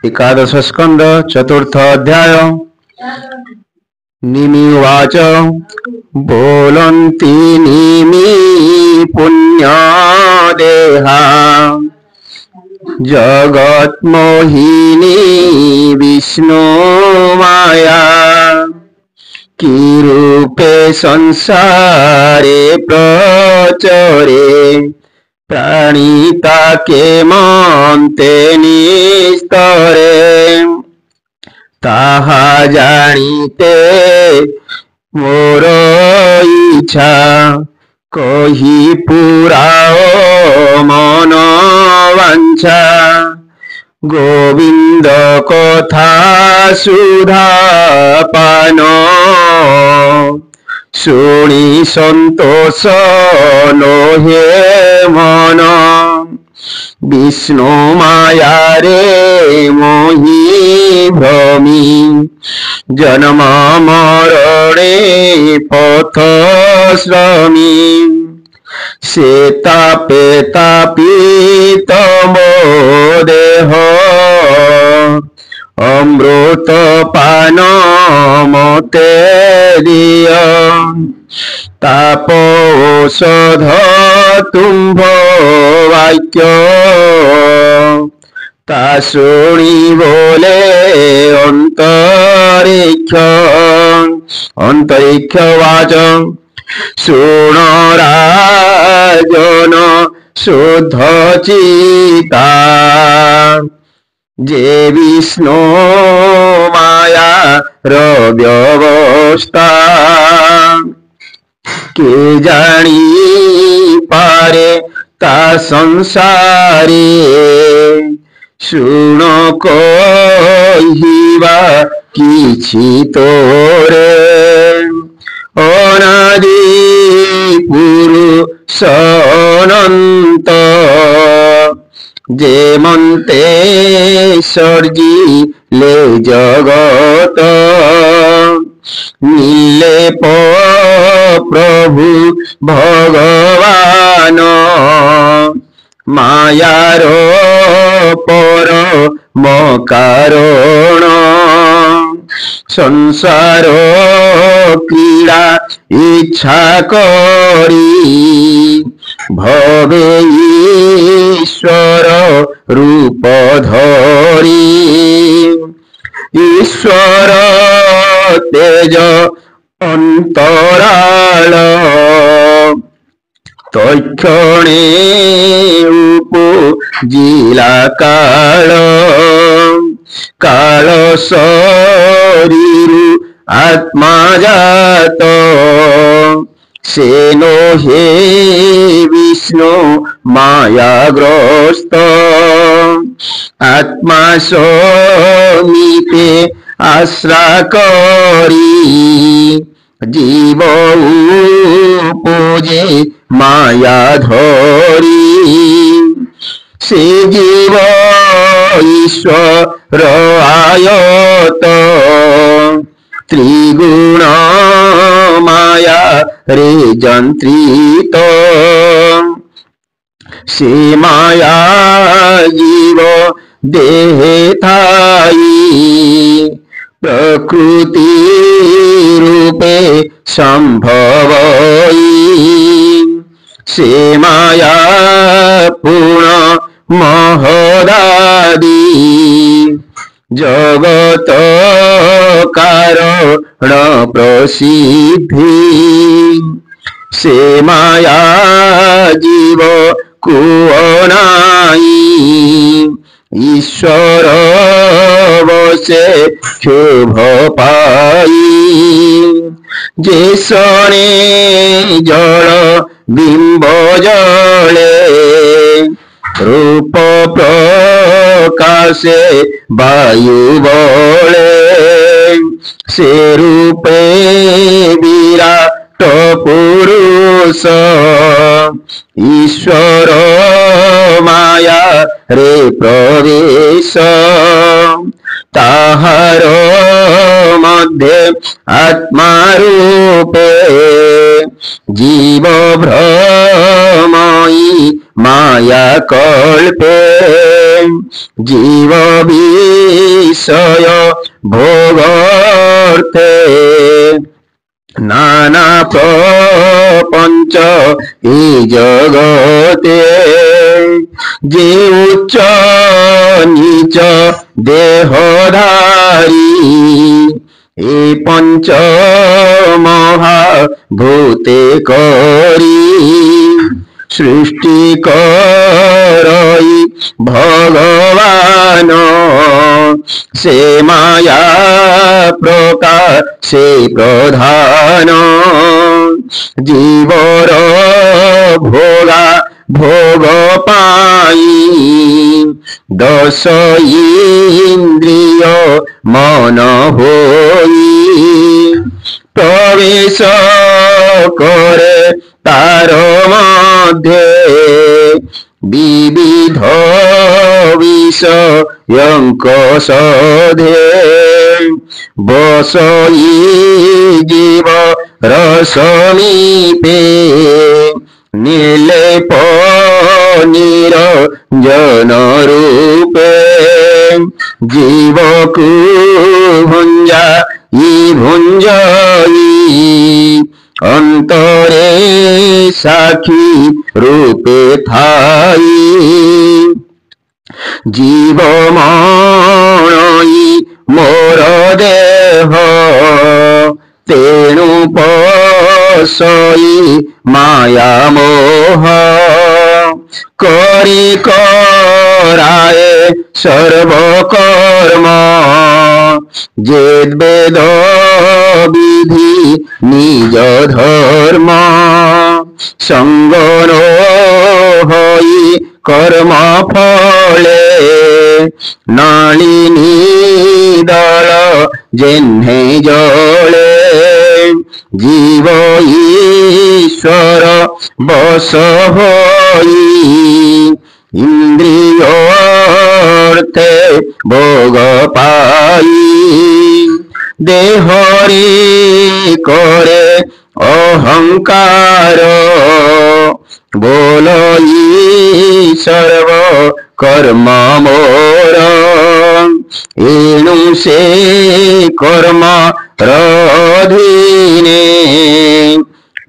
एकादश स्कंद चतुर्थ अध्याय। निमिवाच बोलन्ति निमि पुण्यदेहा जगन्मोहिनी विष्णु माया किरूपे संसारे प्रचरे प्राणिता के मन्ते निस्तरे ताहा जानिते मोर इच्छा कही पुराओ मन वांछा गोविंद कथा सुधा पान शुणी संतोष लोहे मन विष्णु माया रे मोहि भ्रमी जन्म मरणे पथ श्रमी से तापे तापित मो देह अमृत पान मते दिय ताप औषध तुम्भ वाक्य ता शुणी बोले अंतरिक्ष अंतरिक्ष वाच शुण राजन शुद्ध चिता जे विष्णु माया व्यवस्था के जानी पारे ता संसारे शुण कहिबा किछि तोरे अनादि पुरुष अनंत जे मन्ते सर्जी ले जगत निर्लेप प्रभु भगवान मायार परम कारण संसार क्रीड़ा इच्छा करी भवे ईश्वर रूप धरी ईश्वर तेज अंतराल तक्षणे उपजिला काल काल शरीर आत्मा जात सेनो हे विष्णु मायाग्रस्त आत्मा समीपे आश्रा करी जीव उपजे माया धरी से जीव ईश्वर आयत त्रिगुण माया रे जंत्रित से माया जीव देहे थाई प्रकृति रूपे संभवई से माया पूर्ण महदादि जगत कारण प्रसिद्धि से माया जीव कुअनाई ईश्वर बसे क्षोभ पाई जे सणे जल बिंब जले रूप प्रकाशे वायु बले से रूपे विराट पुरुष ईश्वर माया रे प्रवेश ताहार मध्ये आत्मा रूपे जीव भ्रमई মায়া কল্পে জীব বিষয় ভোগর্থে নানা প্রপঞ্চ এই জগতে যে উচ্চ নিচ দেহধারী এই পঞ্চ মহাভূতে করি সৃষ্টি করই ভগবান সে মায়া প্রকার সে প্রধান জীবর ভোগা ভোগ পাই দশ ইন্দ্রিয় মন হই প্রবেশ করে তার মধ্যে বিবিধ বিষয়ঙ্ক সধে বসই জীব রসমীপে নিলেপ নিরঞ্জন রূপে জীবকু ভুঞ্জা ই ভুঞ্জই অন্তরে সাক্ষী রূপে থাই জীবমণই মোর দেহ তেণু পশই মায়া মোহ করি করায় সর্বকর্ম যে বেদ বিধি নিজ ধর্ম সঙ্গন হই কর্ম ফলে নলিনী দল যেহ্নে জলে জীব ঈশ্বর বশ হই ইন্দ্রিয় অর্থে ভোগ পাই দেহরে করে অহংকার বলই সর্ব কর্ম মোর এণু সে কর্ম রধীনে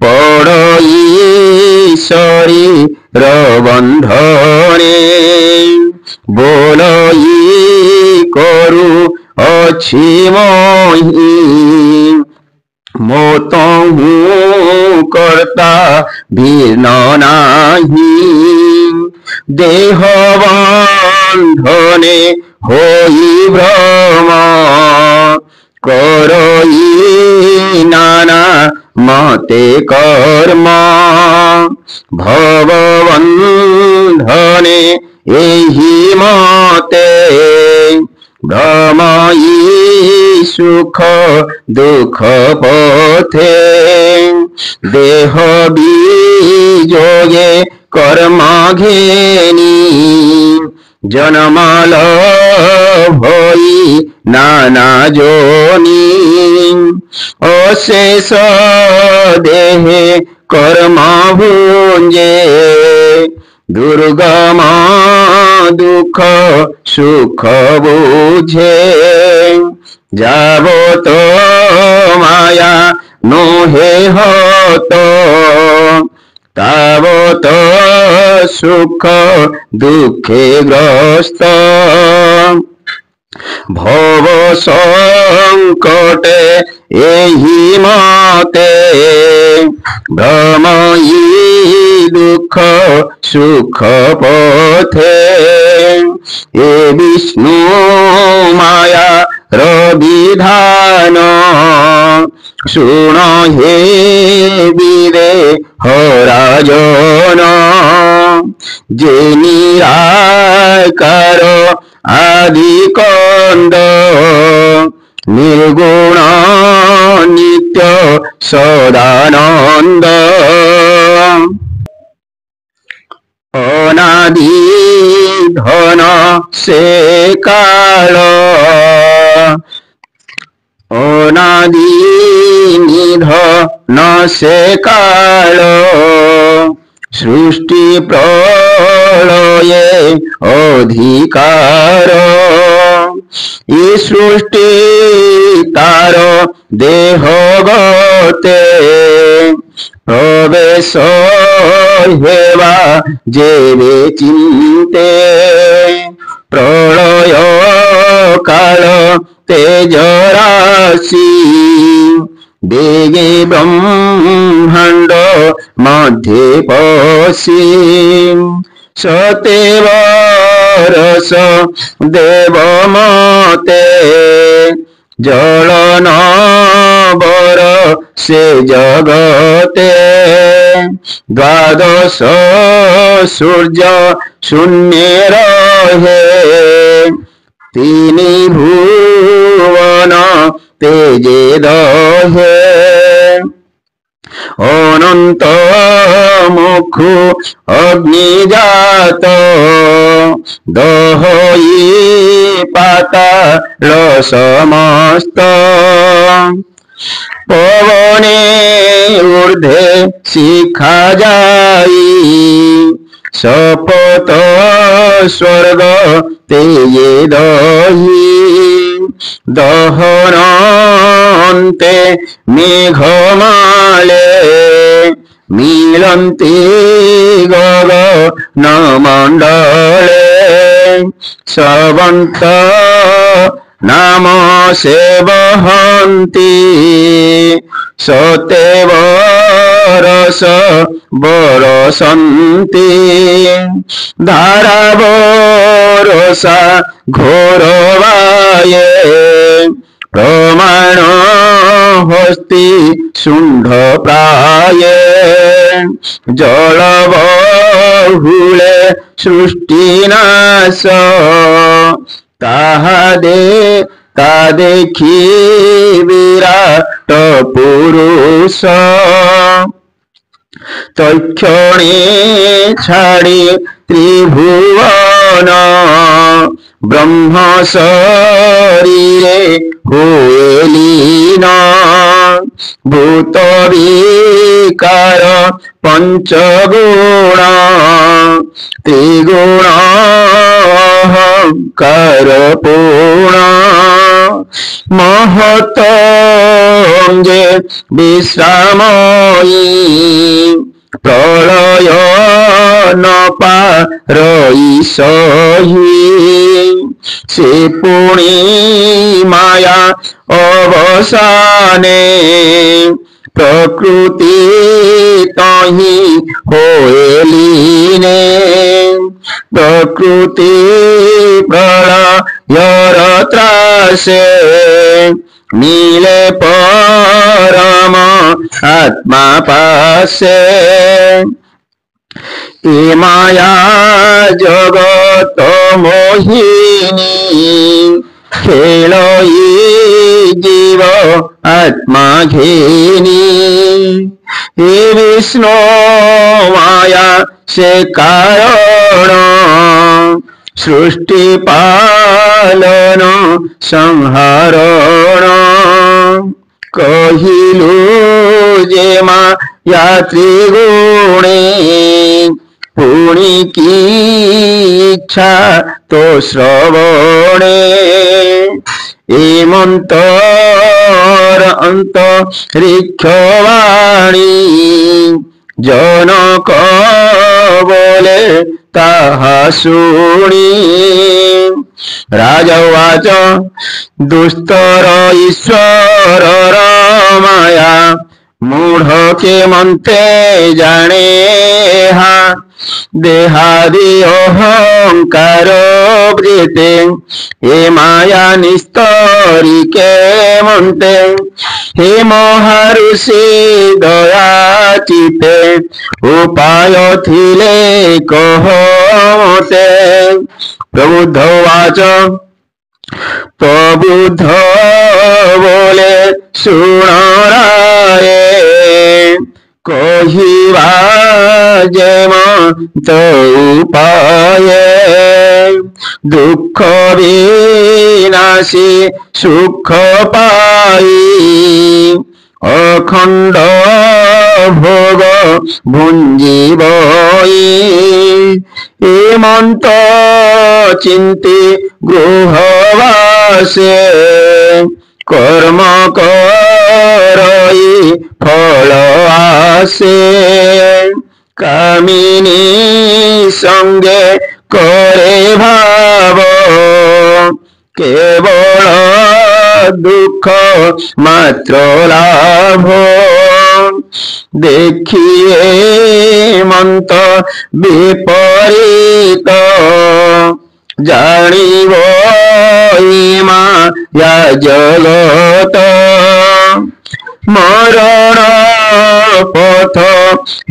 পড়ই শরীর বন্ধনে বলই করু অছি মহি মোতহু কর্তা ভিন্ন নাহি দেহ বন্ধনে হই ভ্রম করই নানা মতে কর্ম ভববন্ধনে এহি মতে ভ্রমই সুখ দুঃখ পথে দেহ বিযোগে কর্ম ঘেনি জন্মাল ভই নানা যোনি অশেষ দেহে কর্ম ভুঞ্জে দুর্গম দুঃখ সুখ বুঝে যাবত মায়া নোহে হত তাবত সুখ দুঃখে গ্রস্ত ভব সংকটে এহি মতে ভ্রমই দুঃখ সুখ পথে এ বিষ্ণু মায়া বিধান শুণ হে বীরে হরাজন যে নিরাকার আদি কন্দ নির্গুণ নিত্য সদানন্দ অনাদি ধন সে কাল অনাদি নিধন সে কাল সৃষ্টি প্রলয়ে অধিকার, ই সৃষ্টি তার দেহ গতে প্রবেশ হেবা যেবে চিন্তে, প্রলয় কাল তেজ রাশি বেগে ব্রহ্মাণ্ড মধ্যে পশি, সতেব রস দেব মতে জল নবর সে জগতে, দ্বাদশ সূর্য শূন্যে রহে তিনি ভুবন তেজে দহে, অনন্ত মুখু অগ্নিজাত দহই পাতাল সমস্ত, পবনে ঊর্ধ্বে শিখা যাই শপথ স্বর্গ তেজে দহি, দহনন্তে মেঘমালে মিলন্তি গগন মণ্ডলে, সবন্ত নাম সে বহন্তি সতেব রস বরসন্তি, ধারা বরসা ঘোর বায়ে প্রমাণ হস্তি শুণ্ড প্রায়ে, জল বহুলে সৃষ্টি নাশ তা দেখি বিরাট পুরুষ, তক্ষণে ছাড়ি ত্রিভুবন ব্রহ্ম শরীরে হয়ে লীন, ভূত বিকার পঞ্চগুণ ত্রিগুণ অহংকার পূর্ণ, মহত যে বিশ্রাময়ী প্রলয় নপারই সহি, সে পুনি মায়া অবসানে প্রকৃতি তহি হয়ে লীনে, প্রকৃতি প্রলয়র ত্রাসে মিলে পরম আত্মা পাশে, এ মায়া জগত মোহিনী খেলই জীব আত্মা ঘেনি, হে বিষ্ণু মায়া সে কারণ সৃষ্টি পালন সংহারণ, কহিলু যে মায়া ত্রিগুণে পুনি কি ইচ্ছা তো শ্রবণে, এমন্তর অন্তরিক্ষবাণী জনক বলে তাহা শুনি, রাজওয়াচ দুস্তর ঈশ্বর মায়া মূঢ় কে মন্তে জানে হা, দেহাদি অহংকার বৃতে হে মায়া নিস্তরিকে মন্তে, হে মহাঋষি দয়াচিতে উপায় থিলে কহ মতে, প্রবুদ্ধ বাচ প্রবুদ্ধ বলে শুণরায়ে কহিবা যেমন্ত উপায়ে, দুঃখ বিনাশী সুখ পাই অখণ্ড ভোগ ভুঞ্জিব এ মন্ত চিন্তি গৃহবাসে কর্ম করই ফল আসে কামিনী সঙ্গে করে ভাব কেবল দুঃখ মাত্র লাভ দেখিয়ে মন্ত বিপরীত জানিব মায়া জগত মরণ পথ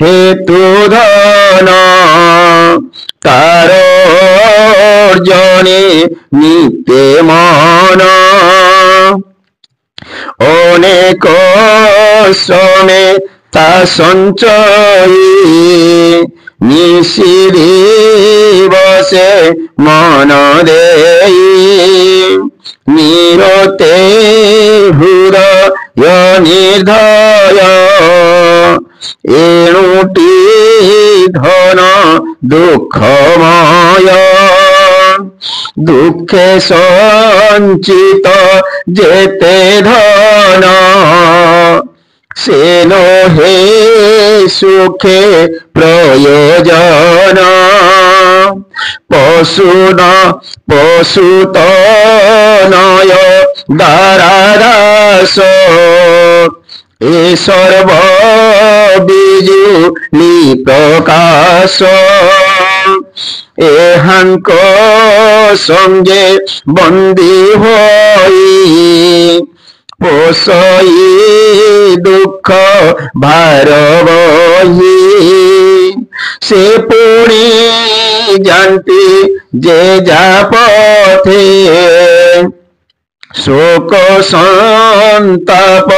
হেতু ধন তার অর্জনে নিতে মন অনেক শ্রমে তা সঞ্চয়ী নিশি দিবসে মন দেই নিরতে হৃদয় নির্দয় এণুটি ধন দুঃখময় দুঃখে সঞ্চিত যেতে ধন সে হে সুখে প্রয়োজন পশুত নয় দারাদাস এ সর্ব বিজুলি প্রকাশ এহাঙ্ক সঙ্গে বন্দী হই পোষই দুঃখ ভার বহি সে পুଣି জানতি যে যা পথে শোক সন্তাপ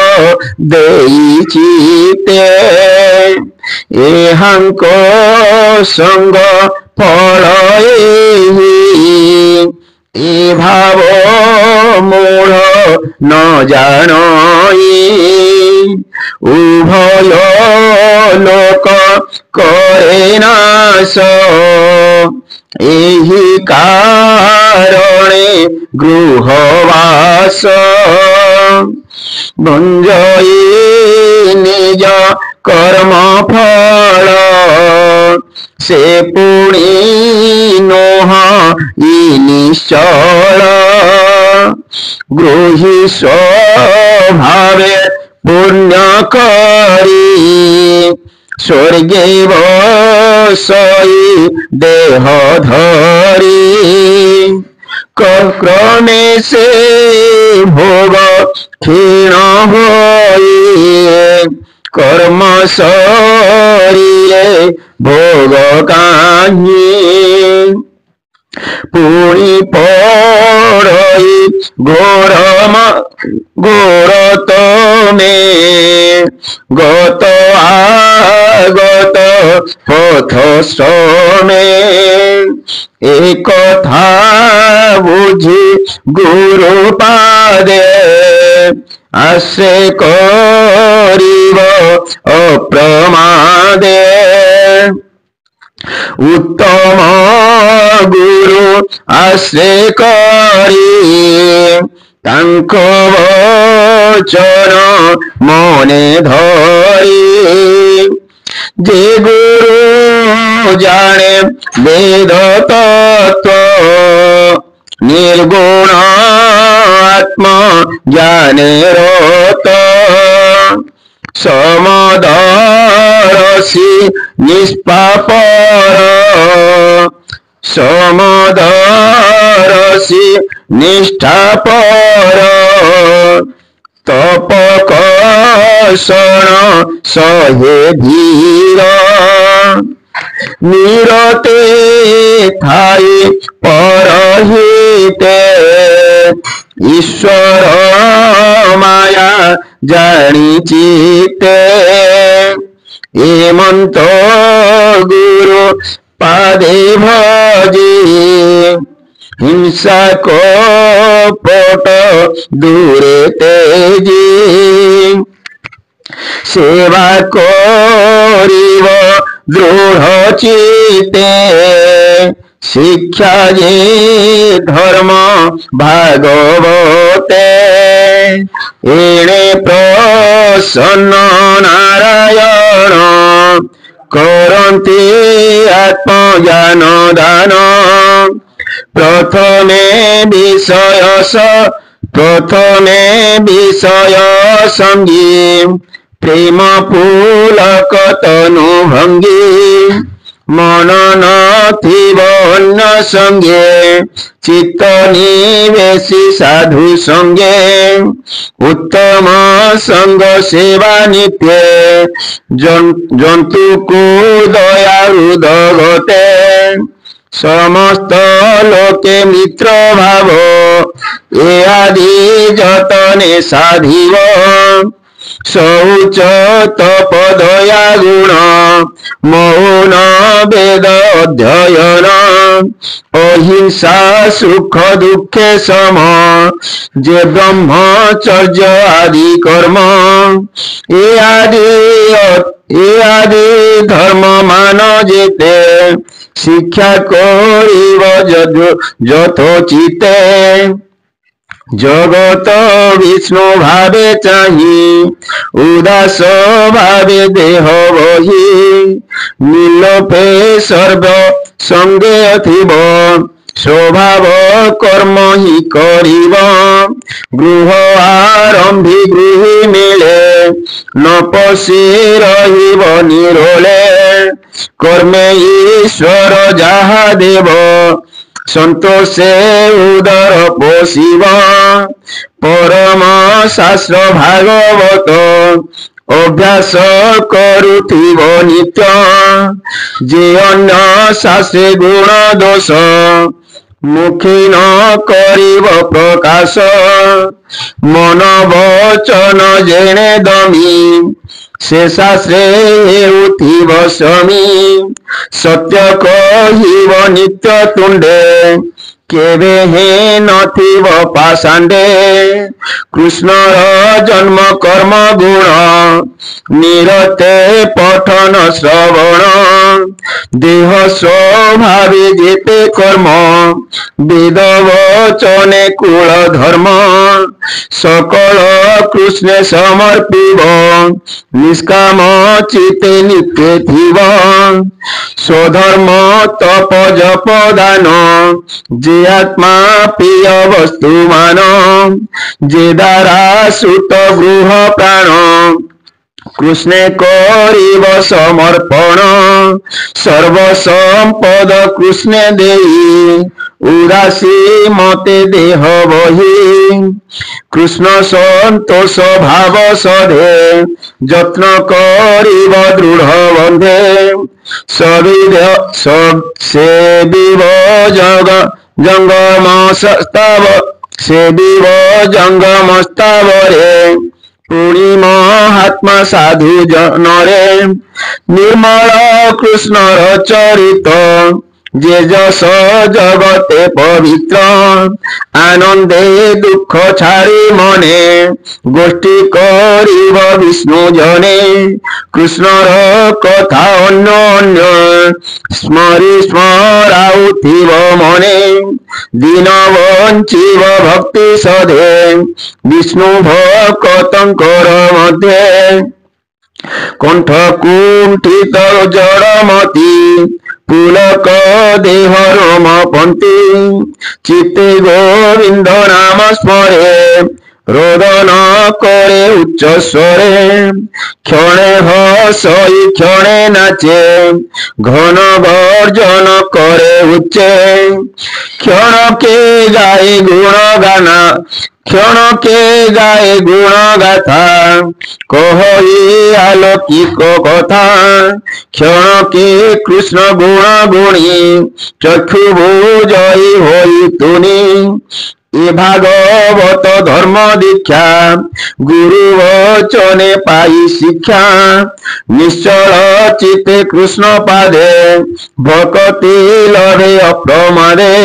দেইচিতে এহাঙ্ক সঙ্গ ফল এ ভাব মূঢ় ন জানই উভয় লোক করে নাশ এই কারণে গৃহবাস ভঞ্জই নিজ কর্ম ফল সে পুଣି নোহ নিশ্চল গৃহী স্বভাবে পুণ্য করি স্বর্গে বসই দেহ ধরি ক্রমে সে ভোগ ক্ষীণ হই কর্ম শরীরে ভোগ কাহি পুরি পড়ই ঘোর তমে গত আগত পথ শ্রমে এ কথা বুঝি গুরু পাদে আশ্রে করিব অপ্রমাদে উত্তম গুরু আশ্রে করি তাঙ্ক বচন মনে ধরি যে গুরু জানে বেদ তত্ত্ব নির্গুণ আত্ম জ্ঞানের সমদরসি নিষ্পাপর সমদরসি নিষ্ঠাপর তপ কষণ সহে ধীর নিরতে থাই পরহিতে ঈশ্বর মায়া জানিচিতে এমন্ত গুরু পাদে ভজি হিংসা কপট দূরে তেজি সেবা করিব দৃঢ় চিতে শিক্ষা যে ধর্ম ভাগবতে এড়ে প্রসন্ন নারায়ণ করন্তি আত্মজ্ঞান দান প্রথমে বিষয় সঙ্গী প্রেম পুলক তনু ভঙ্গী মন নথিব অন্য সঙ্গে চিত্ত নিবেশী সাধু সঙ্গে উত্তম সঙ্গ সেবা নিত্যে জন্তুকু দয়া হৃদগতে সমস্ত লোকে মিত্র ভাব এ আদি যতনে সাধিব শৌচ তপ দয়া গুণ মৌন বেদ অধ্যয়ন অহিংসা সুখ দুঃখে সম যে ব্রহ্মচর্য আদি কর্ম এ আদি ধর্ম মান যেতে শিক্ষা করিব যথোচিতে জগত বিষ্ণু ভাবে চাহি উদাস ভাবে দেহ বহি নিলোপে সর্ব সঙ্গে থিব স্বভাব কর্ম হি করিব গৃহ আরম্ভি গৃহী মিলে ন পশি রহিব নিরোলে কর্মে ঈশ্বর যাহা দেব সন্তোষে উদর পোষিব পরম শাস্ত্র ভাগবত অভ্যাস করুথিব নিত্য যে অন্য শাস্ত্রে গুণ দোষ মুখী ন করিব প্রকাশ মন বচন জেনে দমি সে শাস্ত্রে হেউথিব স্বামী সত্য কহিব নিত্য তুণ্ডে কেবে হে নথিব পাষাণ্ডে কৃষ্ণর জন্ম কর্ম গুণ নিরতে পঠন শ্রবণ দেহ স্বভাবে যেতে কর্ম বেদ বচনে কুল ধর্ম সকল কৃষ্ণে সমর্পিব নিষ্কাম চিতে নিত্যে থিব স্বধর্ম তপ জপ দান যে আত্মা প্রিয় বস্তু মান যে দ্বারা সুত গৃহ প্রাণ কৃষ্ণে করিব সমর্পণ সর্বসম্পদ কৃষ্ণে দেই উদাসী মতে দেহ বহি কৃষ্ণ সন্তোষ ভাব সধে যত্ন করিব দৃঢ় বন্ধে সেবিব জঙ্গমস্তাবরে পুরি মহাত্মা সাধু জনরে নির্মল কৃষ্ণর চরিত যে যশ জগতে পবিত্র আনন্দে দুঃখ ছাড়ি মনে গোষ্ঠী করিব বিষ্ণু জনে কৃষ্ণর কথা অন্য অন্য স্মরাউথিব মনে দিন বঞ্চিব ভক্তি সধে বিষ্ণু ভক্তঙ্কর মধ্যে কণ্ঠ কুণ্ঠিত জড়মতি পুলক দেহ রোম পন্থী চিত্তে গোবিন্দ নাম স্মরে রোদন করে উচ্চ স্বরে ক্ষণে হসই ক্ষণে নাচে ঘন গর্জন করে উচ্চে ক্ষণকে গায়ে গুণ গানা ক্ষণকে গায়ে গুণ গাথা কহি আলোকিক কথা ক্ষণকে কৃষ্ণ গুণ গুণী চক্ষু বুঝই হই তুনি এ ভাগবত ধর্ম দীক্ষা গুরু বচনে পাই শিক্ষা নিশ্চল চিতে কৃষ্ণ পাদে ভকতি লড়ে অপ্রমাদে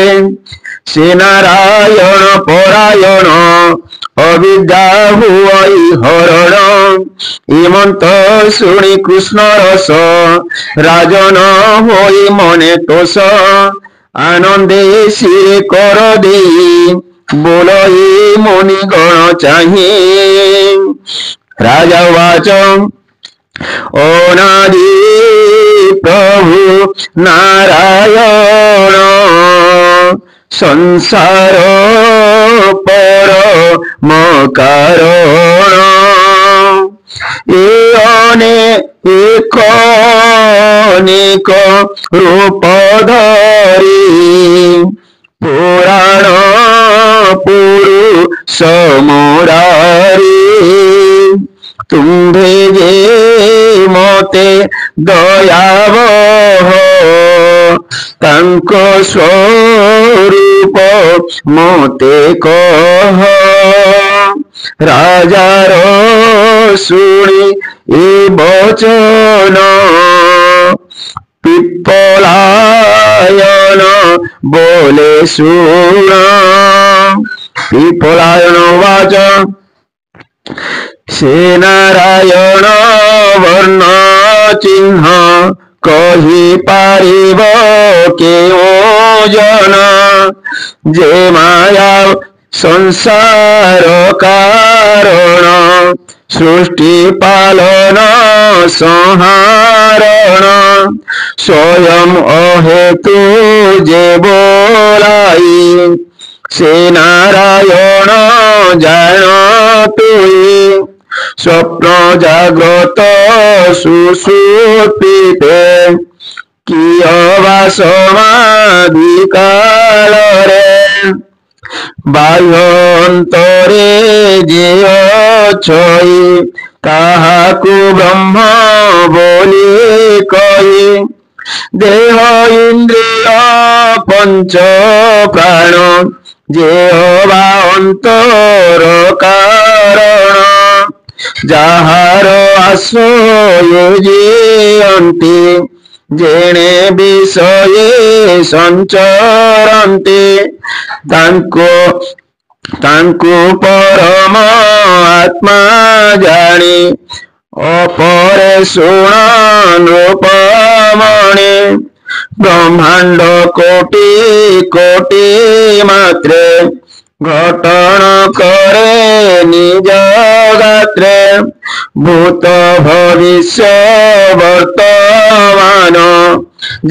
সে নারায়ণ পরায়ণ অবিদ্যা হুয়াই হরণ ইমন্ত শুনি কৃষ্ণ রস রাজন হই মনে তোষ আনন্দে শিরে কর দেই बोलई मुनिगण चाहि राजा वाच अनादि प्रभु नारायण संसार परम कारण एक अनेक रूप धरी पुराण पुरुष मुरारी तुम्भे जे मते दयावह तांको स्वरूप मते कह राजार शुणी ए वचन पिप्पलायन बोले सुन पिप्पलायन वाच से नारायण वर्ण चिन्ह कही पारिब केओ जन जे माया संसार कारण सृष्टि पालन संहारण स्वयं अहेतु जे बोलाई से नारायण जान तुई स्वप्न जाग्रत सुषुप्तिते कियबा समाधि काल रे बाह्यंतरे जे अछई ताहाकु ब्रह्म बोली कही देह इंद्रिय पंच प्राण जे हवा अंतर कारण जाहार आश्रय जीयन्ति जेणे विषये संचरन्ति तांको परम आत्मा जानी अपरे शुण नृपमणि ब्रह्मांड कोटि कोटि मात्रे घटन करे निज गात्रे भूत भविष्य वर्तमान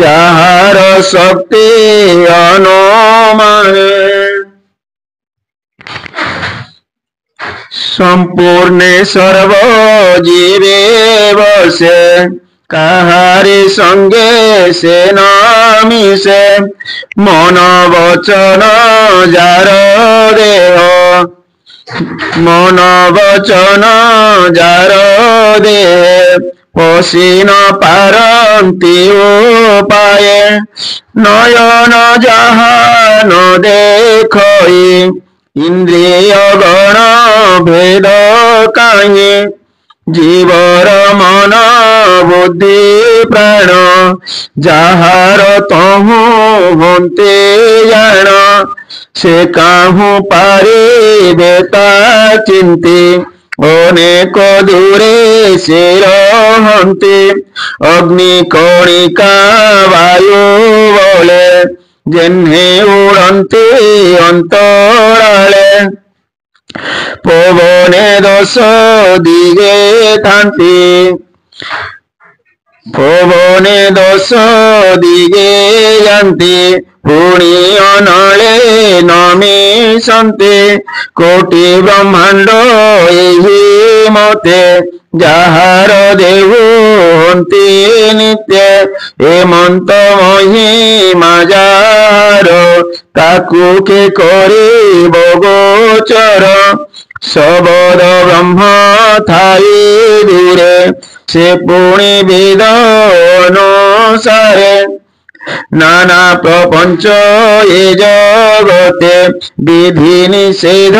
जाहार शक्ति अनुमाने संपूर्णे सर्व जीवे बसे काहारी संगे से नामिसे मन वचन जार देह मन वचन जार देह पशी न पारंती उपाये नयन जहा न देखई इंद्रिय गण भेद काहे जीवर मन बुद्धि प्राण जाहार तहु होते जान से काहू पारिबे ता चिंती अनेक दूरे से रहन्ति अग्नि कणिका वायु बोले जेन्हे उड़न्ति अंतराले पवने दश दिगे थान्ति पवने दश दिगे यान्ति पुणी अनले नमिशन्ति कोटि ब्रह्मांड एहि मते जाहार देहु हन्ति नित्य हेमंत महिमा जार ताकु के करिब गोचर सबद ब्रह्म थाई दूरे से पुणी वेद अनुसारे नाना प्रपंच ए जगते विधि निषेध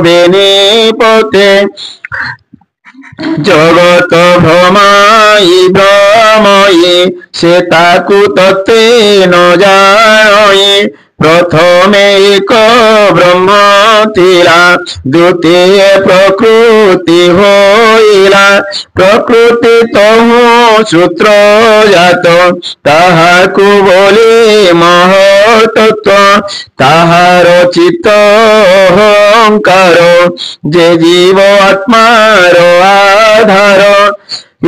बेनिपते जगत भ्रमाई भ्रमयी से ताकु तत्ते न जानी प्रथमे एक ब्रह्म ଥିଲା ଦ୍ୱିତୀୟ ପ୍ରକୃତି ହୋଇଲା। ପ୍ରକୃତି ତହୁଁ ସୂତ୍ର ଜାତ ତାହାକୁ ବୋଲି ମହତ୍ତତ୍ୱ। ତାହାର ଚିତ୍ତ ଅହଙ୍କାର ଯେ ଜୀବ ଆତ୍ମାର ଆଧାର।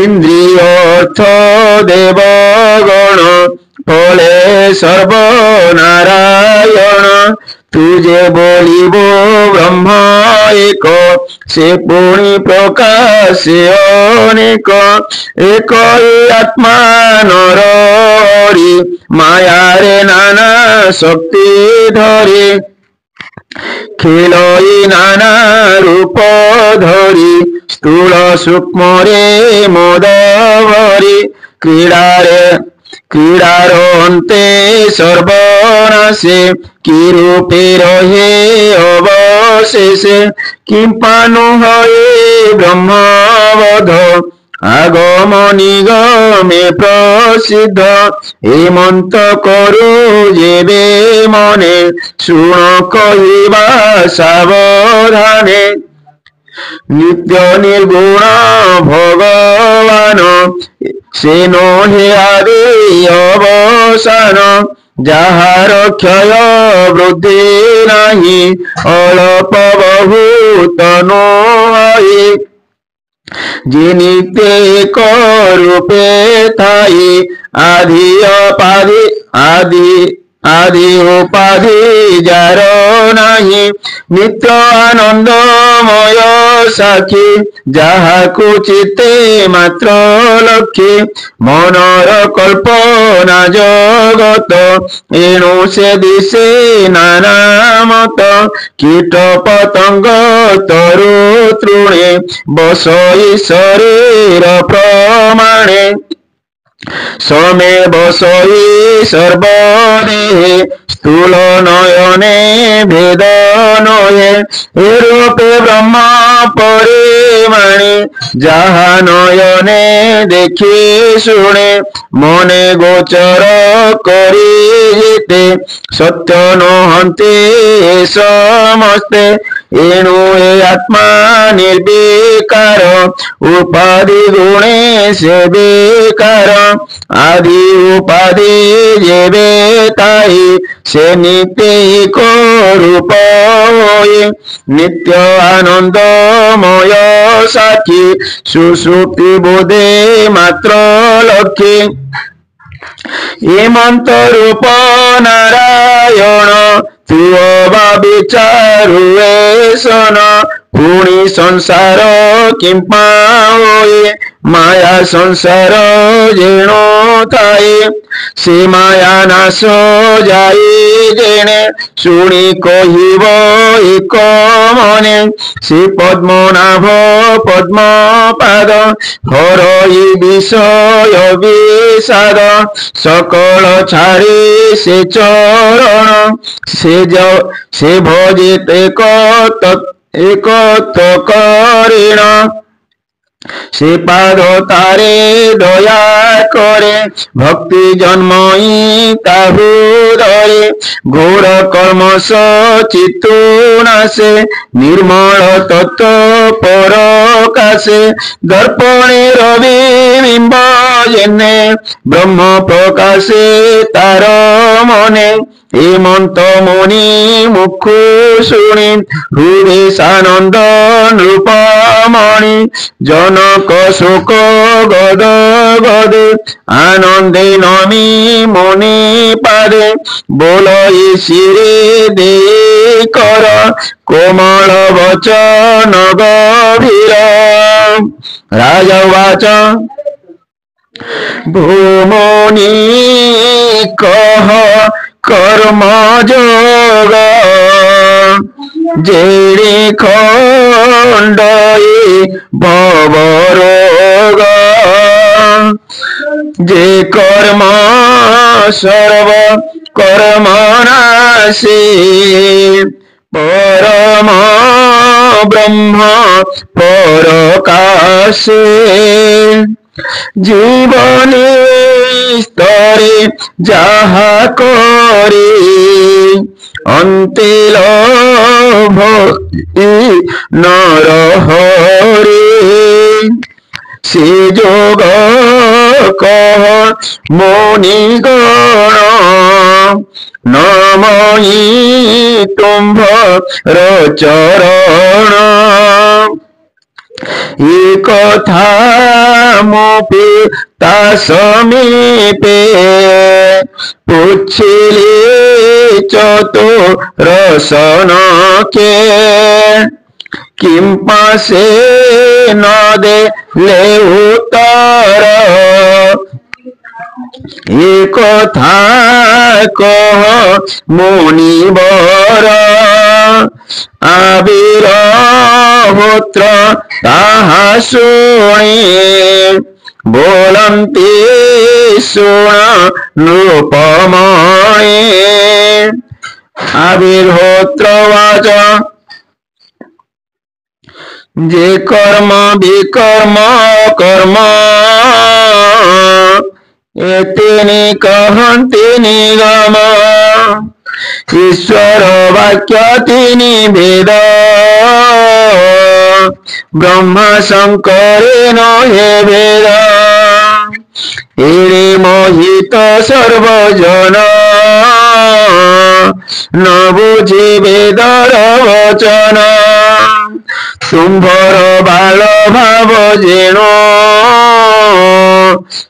ଇନ୍ଦ୍ରିୟ ଅର୍ଥ ଦେବଗଣ ফলে সর্বনারায়ণ। তুজে বলিব ব্রহ্ম এক সে পুনি প্রকাশে অনেক। একই আত্মা নরহরি মায়ারে নানা শক্তি ধরে। খেলই নানা রূপ ধরি স্থূল সূক্ষ্মরে মদ ভরি। ক্রীড়ার অন্তে সর্বনাশে কি রূপে রহে অবশেষে। কিম্পানু হয়ে ব্রহ্মবোধ আগম নিগমে প্রসিদ্ধ। হেমন্ত করু যেবে মনে শুণ কহিবা সাবধানে। নিত্য নির্গুণ ভগবান সে নহে আদি অবসান। যাহার ক্ষয় বৃদ্ধি নাহি অল্প বহুত নয়। যে নিত্যে এক রূপে থাই আদি উপাধি যার নাহি। নিত্য আনন্দময় সাক্ষী যাহাকু চিত্তে মাত্র লক্ষ্মী। মনর কল্পনা জগত এণু সে দিশে নানা মত। কীট পতঙ্গ তরু তৃণে বসই শরীর প্রমাণে। সমে বসই সর্বদেহে স্থূল নয়নে ভেদ নয়ে। এরূপে ব্রহ্ম পরিমাণে যাহা নয়নে দেখি শুনে। মনে গোচর করি যেতে সত্য নহন্তে সমস্তে। এণু এ আত্মা নির্বিকার উপাধি গুণে সে বিকার। আদি উপাধি যেবে তাই সে নিত্য রূপ হয়ে। নিত্য আনন্দময় সাক্ষী সুষুপ্তি বোধে মাত্র লক্ষ্মী। হেমন্ত রূপ নারায়ণ তুবা বিচারু এসন। পুনি সংসার কিম্পা হয়ে মায়া সংসার যেন থাকে। সে মায়া নাশ যাই জেনে শুনি কহিব এক মনে। সে পদ্মনাভ পদ্মপাদ হরই বিষয় বিষাদ। সকল ছাড়ি সে চরণ সে ভজিতে একত্র করিণ। সে পাদ তারে দয়া করে ভক্তি জন্মই তাহু ধরে। ঘোর কর্মস চিত্তু নাশে নির্মল তত্ত্ব পরকাশে। দর্পণে রবি বিম্ব জেনে ব্রহ্ম প্রকাশে তার মনে। হেমন্ত মুনি মুখ শুনি হৃদে সানন্দ নৃপমণি। জনক শোক গদ গদে আনন্দে নমি মুনি পাদে। বলই শিরে দে কর কোমল বচন গভীর। রাজবাচ ভূমনি কহ কর্ম যোগ যেড়ে খণ্ডই ভবরোগ। যে কর্ম সর্ব কর্ম নাশে পরম ব্রহ্ম পরকাশে। জীবনে স্তরে যাহা করে অন্তে লোভ নরহরে সে যোগ কহ মুনিগণ নময়ি তুম্ভ চরণ এ কথা মো পিতা সমীপে পুছিলে চতুরসনকে কিম পাশে ন দেলে উত্তর এ কথা কহ মুনিবর আবিরহোত্র তাহা শুনি বলন্তি শুণ নৃপময়ে আবির্হোত্রবাচ যে কর্ম বিকর্ম কর্ম এতিনি কহন্তি নিগম ঈশ্বর বাক্য তিনি বেদ ব্রহ্মা শঙ্করেণ হে বেদ এরে মোহিত সর্বজন ন বুঝি বেদর বচন তুম্ভর বাল ভাব যেন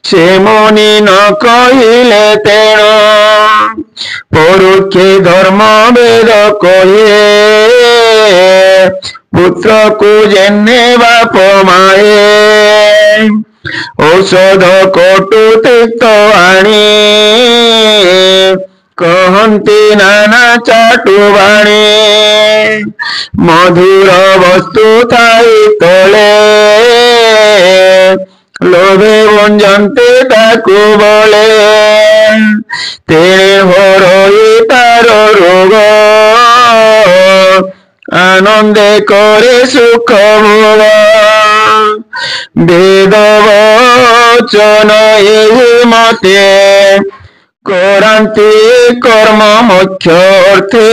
সে মুনি ন কহিলে তেণ পরোক্ষে ধর্ম বেদ কহে পুত্রକୁ জেনে বাপ মায়ে ଔଷଧ କଟୁ ତିକ୍ତ ଆଣି କହନ୍ତି ନାନା ଚାଟୁ ବାଣୀ ମଧୁର ବସ୍ତୁ ଥାଇ ତଳେ ଲୋଭେ ଗୁଞ୍ଜନ୍ତି ତାକୁ ବଳେ ତେଣେ ହରୋଇ ତାର ରୋଗ আনন্দে করে সুখ ভোগ বেদ বচন এই মতে করান্তি কর্ম মুখ্য অর্থে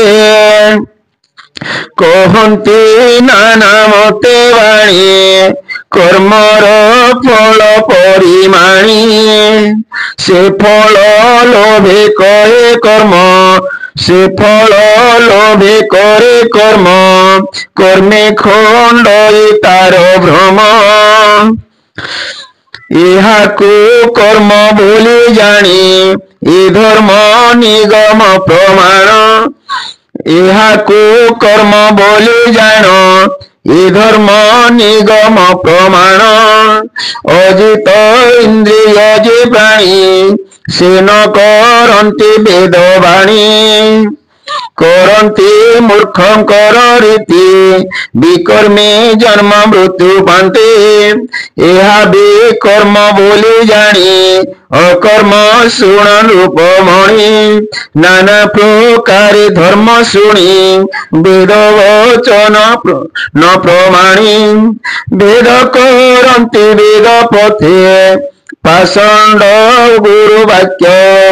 কহন্তি নানা মতে বাণী কর্মর ফল পরিমাণী সে ফল লোভে কহে কর্ম সে ফল লোভে করে কর্ম কর্মে খণ্ডই তার ভ্রম ইহাকু কর্ম বলি জানি এ ধর্ম নিগম প্রমাণ ইহাকু কর্ম বলি জান এ ধর্ম নিগম প্রমাণ অজিত ইন্দ্রিয় যে প্রাণী সে ন করন্তি বেদ বাণী করন্তি মূর্খঙ্কর রীতি বিকর্মে জন্ম মৃত্যু পান্তে ইহা বিকর্ম বলি জানি অকর্ম শুণ রূপমণি নানা প্রকারে ধর্ম শুনি বেদ বচন ন প্রমাণী বেদ করন্তি বেদ পথে পাষণ্ড গুরু বাক্য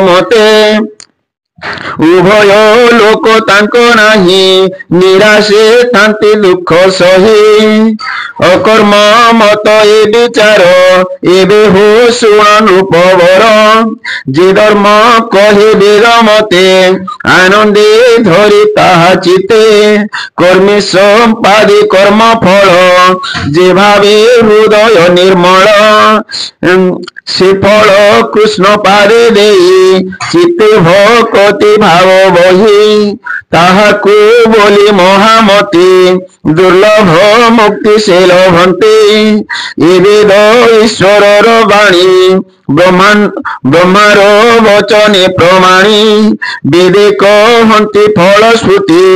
মতে উভয় লোক তাঙ্ক নাহি নিরাশে ଥାନ୍ତି দুঃখ সহি অকর্ম মত এ বিচার ଏବେ হো শুণ নৃপবর যে ধর্ম কহে বেদ মতে আনন্দে ধরি তাহা চিতে কর্মে সম্পাদি কর্ম ফল যে ভাবে হৃদয় নির্মল সে ফল কৃষ্ণ পাদে দেই চিতে ভকতি ভাব বহি তাহাকু বলি মহামতি দুর্লভ মুক্তি সে লভন্তি এ বেদ ঈশ্বরর বাণী ব্রহ্মার বচনে প্রমাণী বেদে কহন্তি ফল শ্রুতি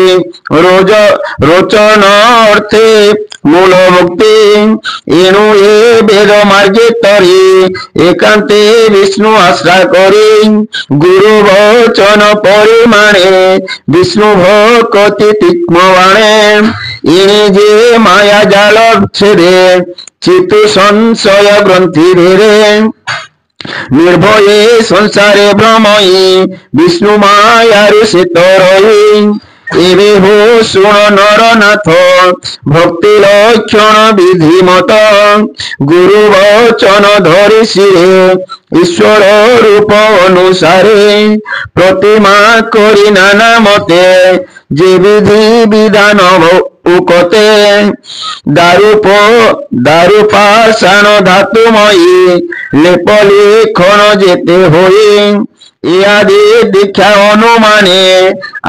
রোচন অর্থে মূল মুক্তি এণু এ বেদ মার্গে তরি একান্তে বিষ্ণু আশ্রয় করি গুরু বচন পরিমাণে বিষ্ণু ভকতি তীক্ষ্ণ বাণে ইনি যে মায়া জাল ছেড়ে চিত্ত সংশয় গ্রন্থি ধীরে ନିର୍ଭୟେ ସଂସାରେ ଭ୍ରମଇ ବିଷ୍ଣୁ ମାୟାରୁ ସେ ତରଇ ଏବେ ହୋ ଶୁଣ ନରନାଥ ଭକ୍ତି ଲକ୍ଷଣ ବିଧି ମତ ଗୁରୁ ବଚନ ଧରି ଶିରେ ଈଶ୍ୱର ରୂପ ଅନୁସାରେ ପ୍ରତିମା କରି ନାନା ମତେ যে বিধি বিধান উকতে দারু পাষাণ ধাতুময়ী লেপ লিখন যেতে হই ইয়াদি দীক্ষা অনুমানে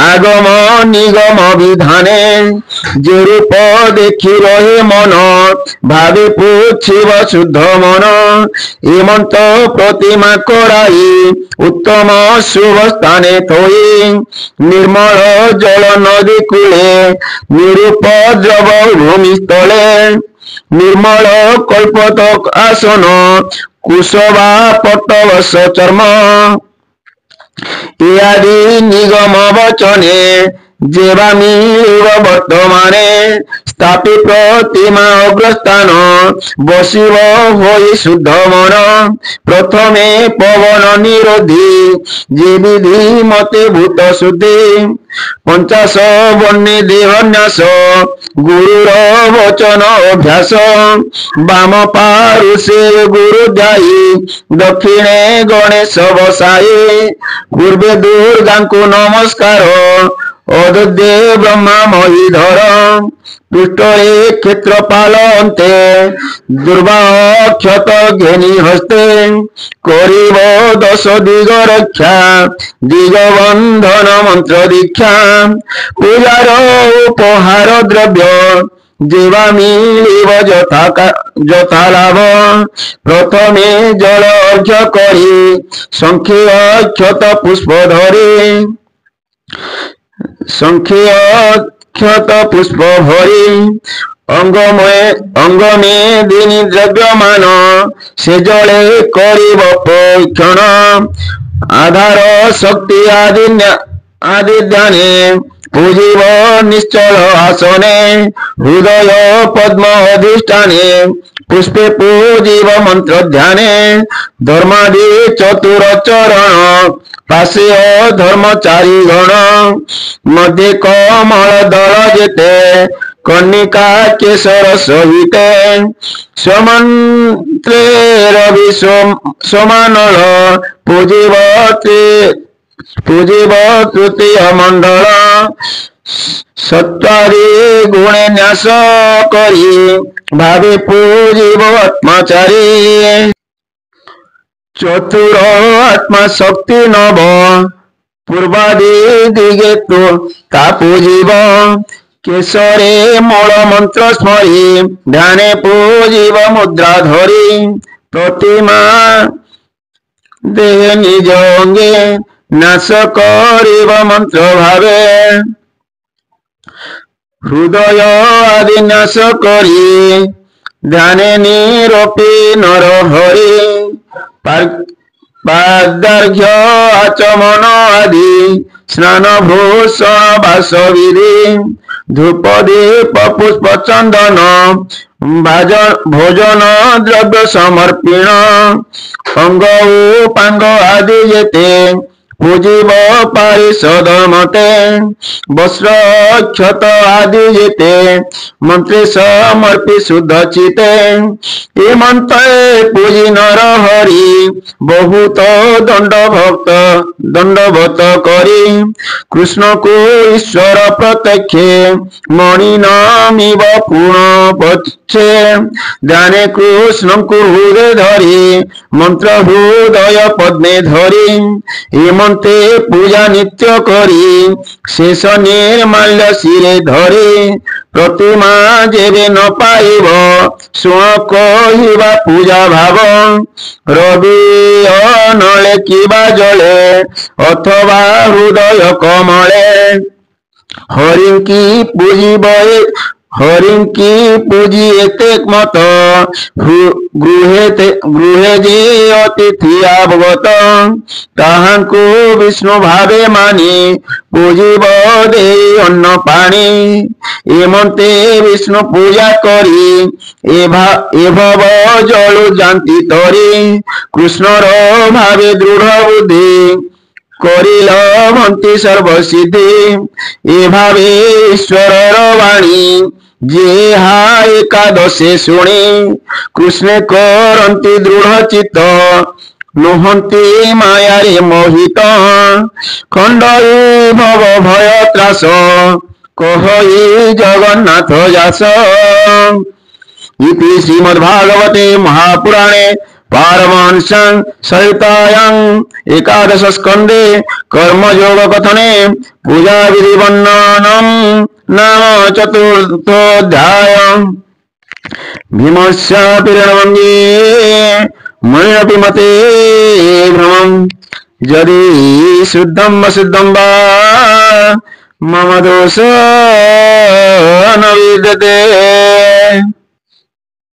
আগম নিগম বিধানে যে রূপ দেখি রহে মন ভাবে পুছিব শুদ্ধ মন এমন্ত প্রতিমা করাই উত্তম শুভ স্থানে থই নির্মল জল নদী কূলে নিরুপদ্রব ভূমি স্থলে निर्मल कल्पतक आसन कुशवा पट्टवश चर्म इत्यादि निगम वचने जेवा मिलिब वर्तमाने स्थापी प्रतिमा अग्रस्थान बसिब होई शुद्ध मन प्रथमे पवन निरोधी जे विधि मते भूत शुद्धि पंचाश बन्नी देहन्यास गुरुर वचन अभ्यास बाम पारुषे गुरु ध्यायी दक्षिणे गणेश बसाई पूर्वे दुर्गा को नमस्कार अदोदे ब्रह्मा महीधर पृष्ठे क्षेत्रपाल अंते दुर्बाह क्षत घेनी हस्ते करिब दश दिग रक्षा दिग बंधन मंत्र दीक्षा पूजार उपहार द्रव्य जेवा मिलिब यथा लाभ प्रथमे जल अर्घ्य करी संख्य क्षत पुष्प धरी क्षत पुष्प भरी अंगमे दिनी द्रव्यमान से जले करिब परीक्षण आधार शक्ति आदि ध्याने पूजिब निश्चल आसने हृदय पद्म अधिष्ठाने पुष्पे पूजिब मंत्र ध्याने धर्मादि चतुर चरण पासे धर्मचारी गण मध्य कमल दल जेते कन्निका केशर सहिते समन्त्रे रवि समानल पूजिब तृतीय मंडल सत्वादि गुणे न्यास करी भावे पूजिब आत्माचारी चतुर आत्मा शक्ति नव पूर्वादि दिगे तो ता पूजिब केशरे मूल मंत्र स्मरी ध्याने पूजिब मुद्रा धरी प्रतिमा देह निज अंगे नाश करिब मंत्र भावे हृदय आदि नाश करी ध्याने निरोपी नर हरि पादार्घ्य आचमन आदि स्नान भूषण वास विधि धूप दीप पुष्प चंदन भोजन द्रव्य समर्पण अंग उपांग आदि जेते पूजिब पारिषद मते वस्त्र क्षत आदि जेते मंत्रे समर्पी शुद्ध चिते ए मंत्रे पूजी नर हरि बहुत दंडवत करी कृष्ण को ईश्वर प्रत्यक्ष मणि नामिव पूर्ण पक्षे ध्याने कृष्ण को हृदय धरी मंत्र हृदय पद्मे धरी हेमंते पूजा नित्य करी शेष निर्माल्य शिरे धरी प्रतिमा जेबे न पाइब शुण कहिबा पूजा भाव रवि अनले किबा जले अथवा हृदय कमले हरि की पूजिब হরিঙ্কি পূজিয়েতে মত গৃহে যে অতিথি অবগত তাহাঙ্কু বিষ্ণু ভাবে মানি পূজিব দেই অন্ন পানি এমন্তে বিষ্ণু পূজা করি এভব জল জান্তি তরি কৃষ্ণর ভাবে দৃঢ় বুদ্ধি করিল ভন্তি সর্বসিদ্ধি এভাবে ঈশ্বরর বাণী যেহা একাদশে শুনি কৃষ্ণে করন্তি দৃঢ় চিত্ত নুহন্তি মায়ারে মোহিত খণ্ডয়ে ভব ভয় ত্রাস কহই জগন্নাথ যাস ইতি শ্রীমদ্ভাগবতে মহাপুরাণে पारमहंस्यां सहितायां एकादश स्कंदे कर्मयोग कथने पूजा विधि वर्णनम नाम चतुर्थोऽध्याय भीमस्य पिरणवंगे मणिरपि मते भ्रमं यदि शुद्धं अशुद्धं वा मम दोषो न विद्यते।